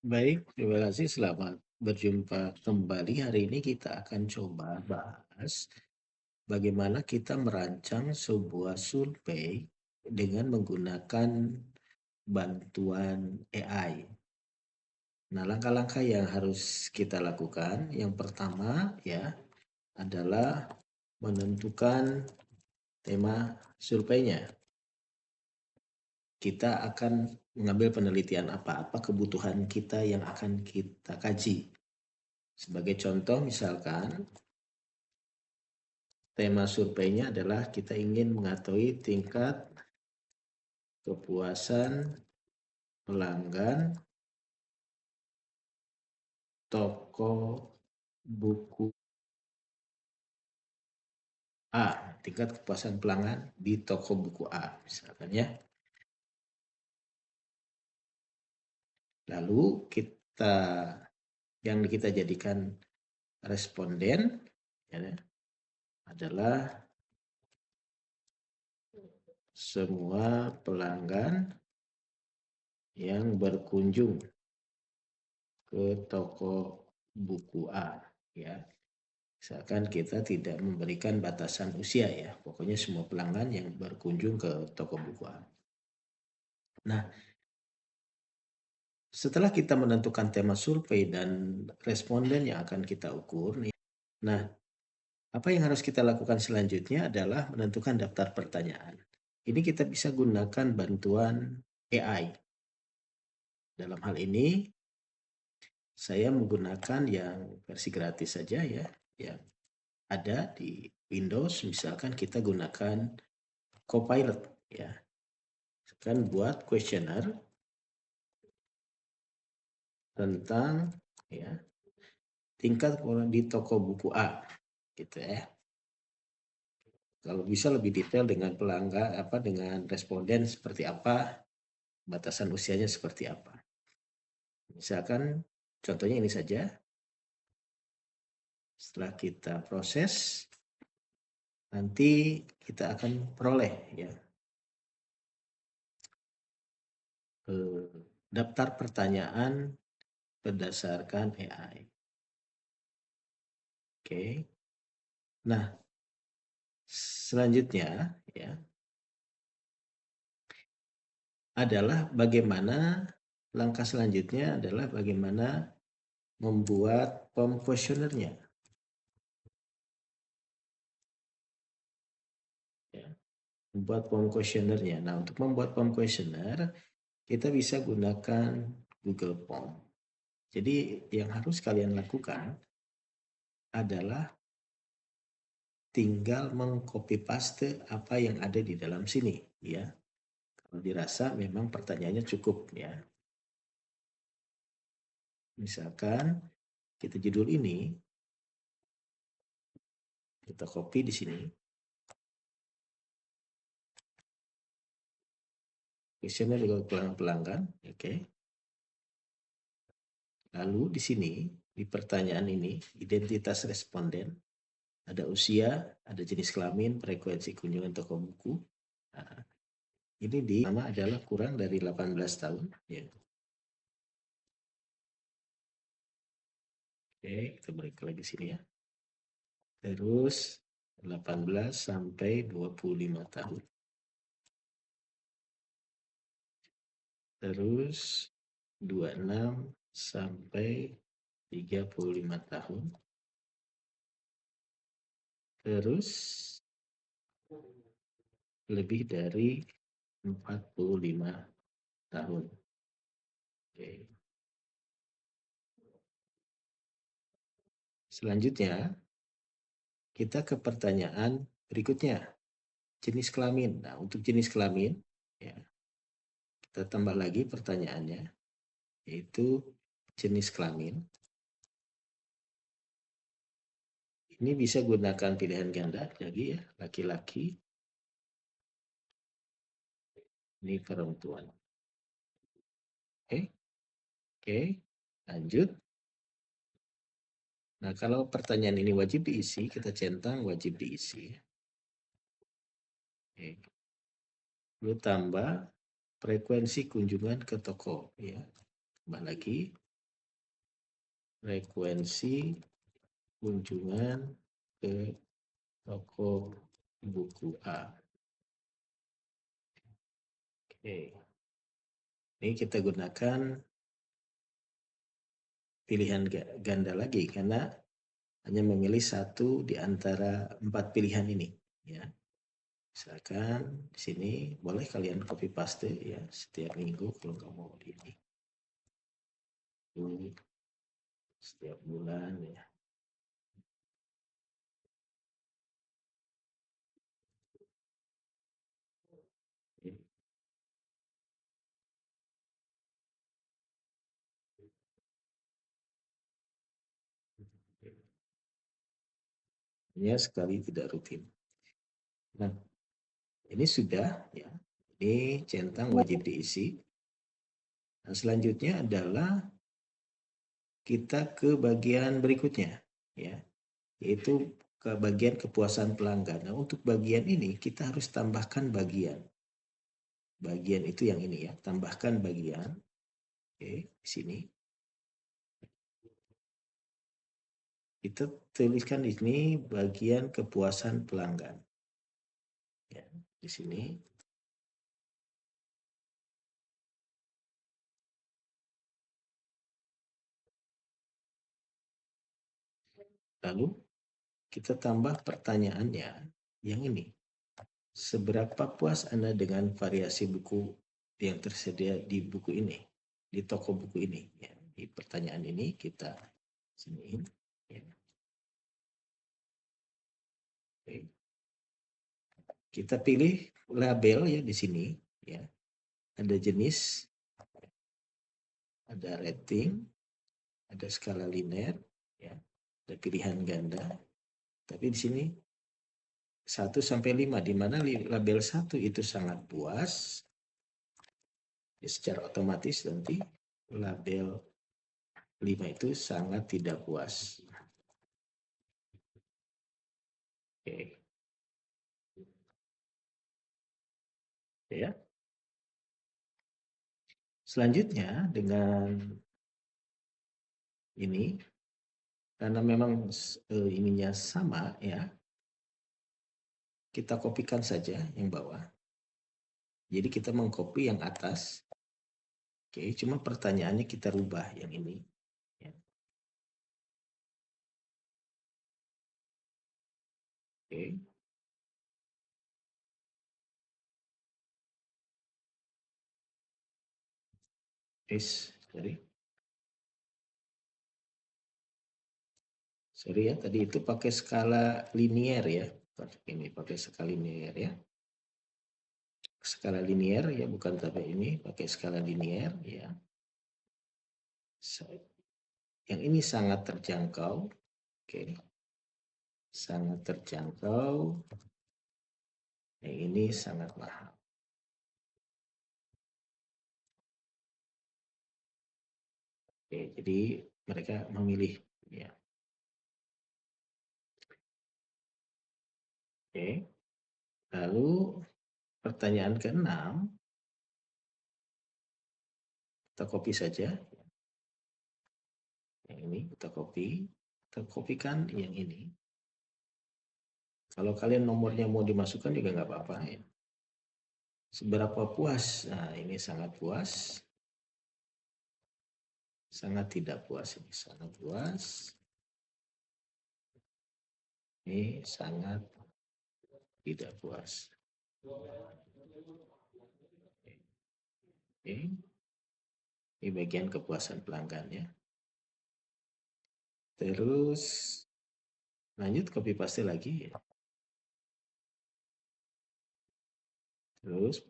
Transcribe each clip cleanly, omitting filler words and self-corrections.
Baik, terima kasih. Selamat berjumpa kembali. Hari ini kita akan coba bahas bagaimana kita merancang sebuah survei dengan menggunakan bantuan AI. Nah, langkah-langkah yang harus kita lakukan, yang pertama ya adalah menentukan tema surveinya. Kita akan mengambil penelitian apa kebutuhan kita yang akan kita kaji. Sebagai contoh misalkan tema surveinya adalah kita ingin mengetahui tingkat kepuasan pelanggan toko buku A, tingkat kepuasan pelanggan di toko buku A misalkan ya. Lalu kita jadikan responden ya, adalah semua pelanggan yang berkunjung ke toko buku A ya. Misalkan kita tidak memberikan batasan usia ya, pokoknya semua pelanggan yang berkunjung ke toko buku A. Nah, setelah kita menentukan tema survei dan responden yang akan kita ukur nih, nah apa yang harus kita lakukan selanjutnya adalah menentukan daftar pertanyaan. Ini kita bisa gunakan bantuan AI. Dalam hal ini, saya menggunakan yang versi gratis saja ya, yang ada di Windows. Misalkan kita gunakan Copilot ya. Kan buat kuesioner tentang ya tingkat di toko buku A gitu ya. Kalau bisa lebih detail dengan pelanggan dengan responden seperti apa, batasan usianya seperti apa. Misalkan contohnya ini saja. Setelah kita proses, nanti kita akan peroleh ya daftar pertanyaan berdasarkan AI. Oke. Nah, selanjutnya ya adalah bagaimana langkah selanjutnya adalah bagaimana membuat form kuesionernya. Ya, membuat form kuesionernya. Nah, untuk membuat form kuesioner, kita bisa gunakan Google Form. Jadi, yang harus kalian lakukan adalah tinggal mengcopy paste apa yang ada di dalam sini, ya. Kalau dirasa memang pertanyaannya cukup, ya. Misalkan kita judul ini, kita copy di sini. Kuesioner juga pelanggan, oke. Lalu di sini, di pertanyaan ini, identitas responden, ada usia, ada jenis kelamin, frekuensi kunjungan toko buku. Nah, ini nama adalah kurang dari 18 tahun. Ya. Oke, kita balik lagi sini ya. Terus 18 sampai 25 tahun. Terus 26 sampai 35 tahun. Terus lebih dari 45 tahun. Oke. Selanjutnya, kita ke pertanyaan berikutnya. Jenis kelamin. Nah, untuk jenis kelamin, ya, kita tambah lagi pertanyaannya, yaitu jenis kelamin. Ini bisa gunakan pilihan ganda, jadi ya, laki-laki, ini perempuan. Oke, lanjut. Nah, kalau pertanyaan ini wajib diisi, kita centang wajib diisi. Oke. Lalu tambah frekuensi kunjungan ke toko, ya. Tambah lagi. frekuensi kunjungan ke toko buku A. Oke. Ini kita gunakan pilihan ganda lagi karena hanya memilih satu di antara 4 pilihan ini. Ya. Misalkan di sini boleh kalian copy paste ya setiap minggu kalau nggak mau di ini. Setiap bulan ya. Hanya sekali tidak rutin. Nah, ini sudah ya. Ini centang wajib diisi. Nah, selanjutnya adalah kita ke bagian berikutnya ya, yaitu ke bagian kepuasan pelanggan. Nah, untuk bagian ini kita harus tambahkan bagian. Bagian itu yang ini ya, tambahkan bagian. Oke, di sini. Kita tuliskan di sini bagian kepuasan pelanggan. Ya, di sini. Lalu kita tambah pertanyaannya yang ini. Seberapa puas Anda dengan variasi buku yang tersedia di buku ini, di toko buku ini? Ya, di pertanyaan ini kita siniin. Ya. Oke. Kita pilih label ya di sini. Ya. Ada jenis, ada rating, ada skala linear, ya. Ada pilihan ganda. Tapi di sini 1 sampai 5, di mana label 1 itu sangat puas, ya, secara otomatis nanti label 5 itu sangat tidak puas. Oke. Ya. Selanjutnya dengan ini, karena memang ininya sama ya, kita kopikan saja yang bawah. Jadi kita mengcopy yang atas. Oke, cuma pertanyaannya kita rubah yang ini. Ya. Oke. Sorry ya, tadi itu pakai skala linier ya. Ini pakai skala linier ya. Skala linier ya, bukan tapi ini pakai skala linier ya. Yang ini sangat terjangkau. Oke. Sangat terjangkau. Yang ini sangat mahal. Oke, jadi mereka memilih ya. Oke. Lalu pertanyaan ke-6 kita copy saja. Yang ini kita copy. Kita kopikan yang ini. Kalau kalian nomornya mau dimasukkan juga nggak apa-apa ya. Seberapa puas? Nah, ini sangat puas. Sangat tidak puas ini. Sangat puas. Ini sangat tidak puas. Oke. Ini bagian kepuasan pelanggan ya. Terus lanjut copy paste lagi ya. Terus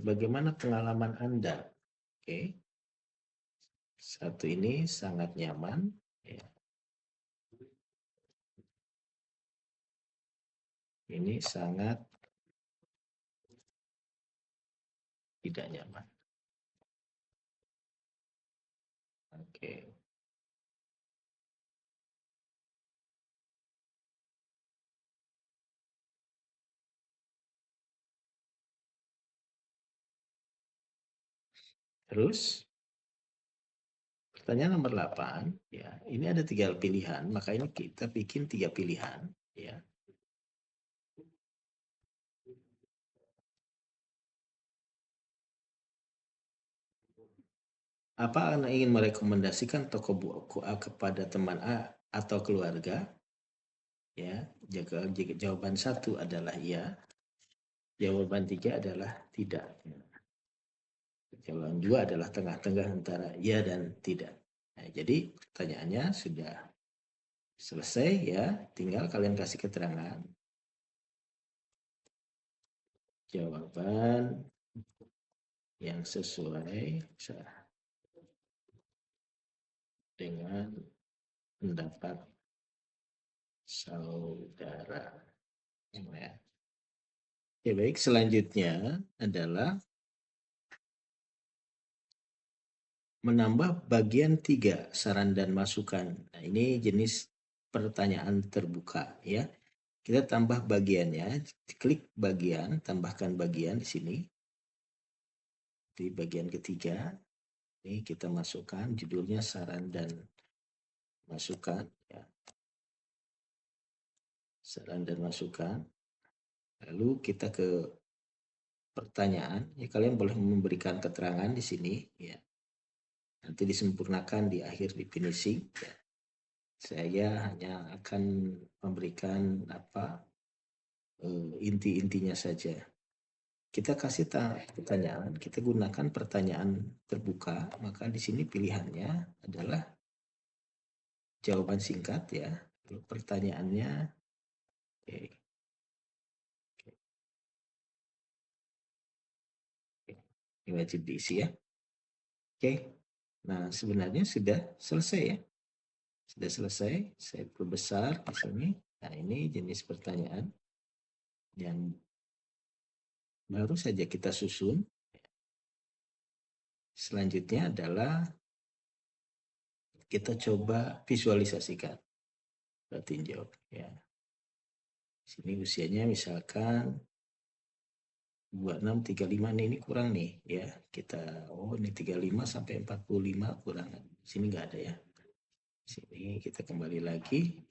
bagaimana pengalaman Anda? Oke. Satu ini sangat nyaman ya. Ini sangat tidak nyaman. Oke. Terus pertanyaan nomor 8, ya, ini ada 3 pilihan, maka ini kita bikin 3 pilihan, ya. Apa Anda ingin merekomendasikan toko buku A kepada teman A atau keluarga? Ya, jawaban 1 adalah iya. Jawaban 3 adalah tidak. Jawaban 2 adalah tengah-tengah antara iya dan tidak. Nah, jadi pertanyaannya sudah selesai ya, tinggal kalian kasih keterangan. Jawaban yang sesuai dengan pendapat saudara. Ya. Oke, baik, selanjutnya adalah menambah bagian 3 saran dan masukan. Nah, ini jenis pertanyaan terbuka ya. Kita tambah bagiannya, klik bagian, tambahkan bagian di sini. Di bagian ketiga, ini kita masukkan judulnya saran dan masukan ya. Saran dan masukan. Lalu kita ke pertanyaan, ya kalian boleh memberikan keterangan di sini ya. Nanti disempurnakan di akhir di finishing ya. Saya hanya akan memberikan inti-intinya saja. Kita kasih pertanyaan, kita gunakan pertanyaan terbuka, maka di sini pilihannya adalah jawaban singkat ya. Pertanyaannya, oke. Ini wajib diisi ya. Oke, nah sebenarnya sudah selesai ya. Sudah selesai, saya perbesar di sini. Nah ini jenis pertanyaan yang baru saja kita susun. Selanjutnya adalah kita coba visualisasikan tinjau ya. Sini usianya misalkan 26 35 nih, ini kurang nih ya. Kita ini 35 sampai 45 kurang. Sini nggak ada ya. Sini kita kembali lagi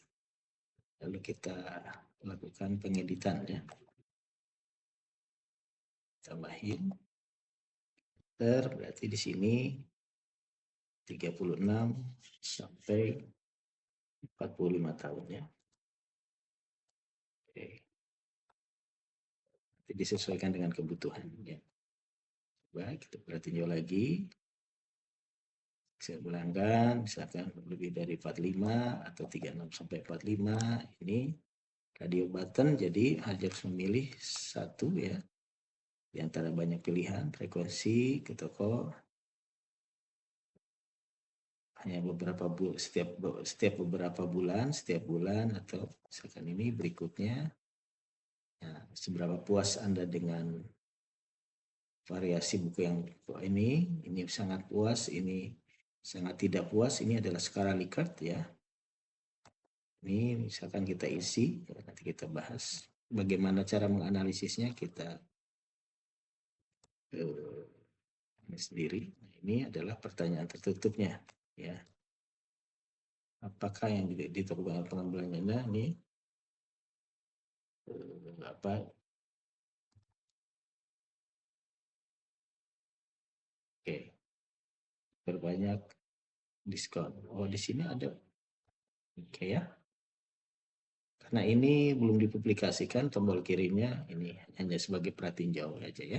lalu kita lakukan pengeditan ya. Tambahin berarti di sini 36 sampai 45 tahun ya. Oke. Nanti disesuaikan dengan kebutuhan ya. Coba kita tinjau lagi. Saya ulangkan, misalkan lebih dari 45 atau 36 sampai 45 ini radio button, jadi harus memilih satu ya di antara banyak pilihan. Frekuensi ke toko hanya setiap beberapa bulan, setiap bulan, atau misalkan ini berikutnya ya, seberapa puas Anda dengan variasi buku yang ini sangat puas, ini sangat tidak puas. Ini adalah skala Likert ya. Ini misalkan kita isi, ya, nanti kita bahas bagaimana cara menganalisisnya, kita ini sendiri. Nah, ini adalah pertanyaan tertutupnya ya. Apakah yang ditentukan pengambilannya ini Oke. Berbanyak diskon. Oh, di sini ada. Oke ya. Karena ini belum dipublikasikan, tombol kirimnya ini hanya sebagai pratinjau aja ya.